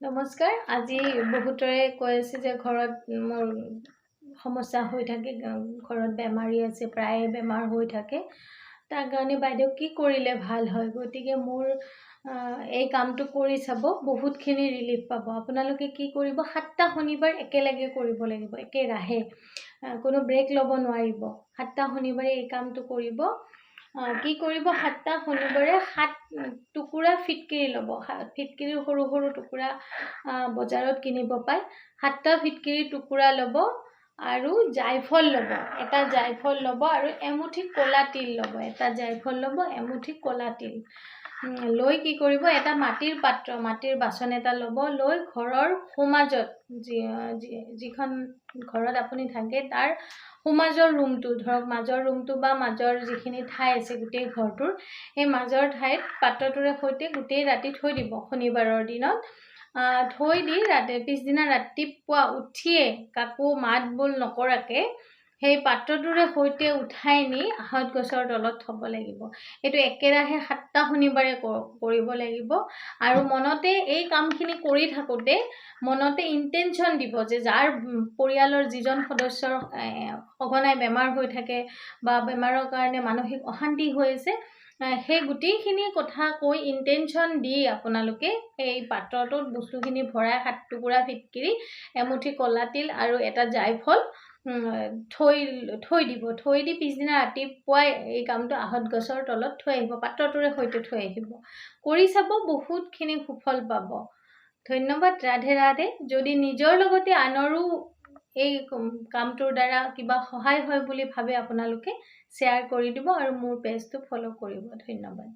নমস্কাৰ। আজি বহুতৰে কৈ আছে যে ঘৰত মোৰ সমস্যা হৈ থাকে, ঘৰত বেমাৰী আছে, প্ৰায়ে বেমাৰ হৈ থাকে। তাৰ কাৰণে বাইদেউ কি কৰিলে ভাল হয়? গতিকে মোৰ এই কামটো কৰি চাব, বহুতখিনি ৰিলিফ পাব। আপোনালোকে কি কৰিব, 7টা শনিবাৰ একেলগে কৰিব লাগিব, একেৰাহে, কোনো ব্ৰেক ল'ব নোৱাৰিব। 7টা শনিবাৰে এই কামটো কৰিব। কি কৰিব, 7টা শনিবাৰে 7 টুকুৰা ফিটকিৰি ল'ব। ফিটকিৰি সৰু সৰু টুকুৰা বজাৰত কিনিব পায়। 7টা ফিটকিৰি টুকুৰা ল'ব আৰু জায়ফল ল'ব। এটা জায়ফল ল'ব আৰু এমুঠি ক'লা তিল ল'ব। এটা জায়ফল ল'ব, এমুঠি ক'লা তিল লৈ কি কৰিব, এটা মাটিৰ পাত্ৰ, মাটিৰ বাচন এটা ল'ব। লৈ ঘৰৰ সোমাজত, যিখন ঘৰত আপুনি থাকে তাৰ সোমাজৰ ৰুমটো, ধৰক মাজৰ ৰুমটো বা মাজৰ যিখিনি ঠাই আছে গোটেই ঘৰটোৰ, সেই মাজৰ ঠাইত পাত্ৰটোৰে সৈতে গোটেই ৰাতি থৈ দিব। শনিবাৰৰ দিনত থৈ দি পিছদিনা ৰাতিপুৱা উঠিয়ে কাকো মাত বোল নকৰাকে সেই পাত্ৰটোৰে সৈতে উঠাই নি আহঁত গছৰ তলত থব লাগিব। এইটো একেৰাহে 7টা শনিবাৰে কৰিব লাগিব। আৰু মনতে এই কামখিনি কৰি থাকোঁতে মনতে ইণ্টেনশ্যন দিব যে যাৰ পৰিয়ালৰ যিজন সদস্যৰ সঘনাই বেমাৰ হৈ থাকে বা বেমাৰৰ কাৰণে মানসিক অশান্তি হৈ আছে, সেই গোটেইখিনি কথা কৈ ইণ্টেনশ্যন দি আপোনালোকে এই পাত্ৰটোত বস্তুখিনি ভৰাই 7 টুকুৰা ফিটকিৰি, এমুঠি ক'লা তিল আৰু এটা জায়ফল থৈ দিব। থৈ দি পিছদিনা ৰাতিপুৱাই এই কামটো আহঁত গছৰ তলত থৈ আহিব, পাত্ৰটোৰে সৈতে থৈ আহিব। কৰি চাব, বহুতখিনি সুফল পাব। ধন্যবাদ। ৰাধে ৰাধে। যদি নিজৰ লগতে আনৰো এই কামটোৰ দ্বাৰা কিবা সহায় হয় বুলি ভাবে আপোনালোকে শ্বেয়াৰ কৰি দিব আৰু মোৰ পেজটো ফ'ল' কৰিব। ধন্যবাদ।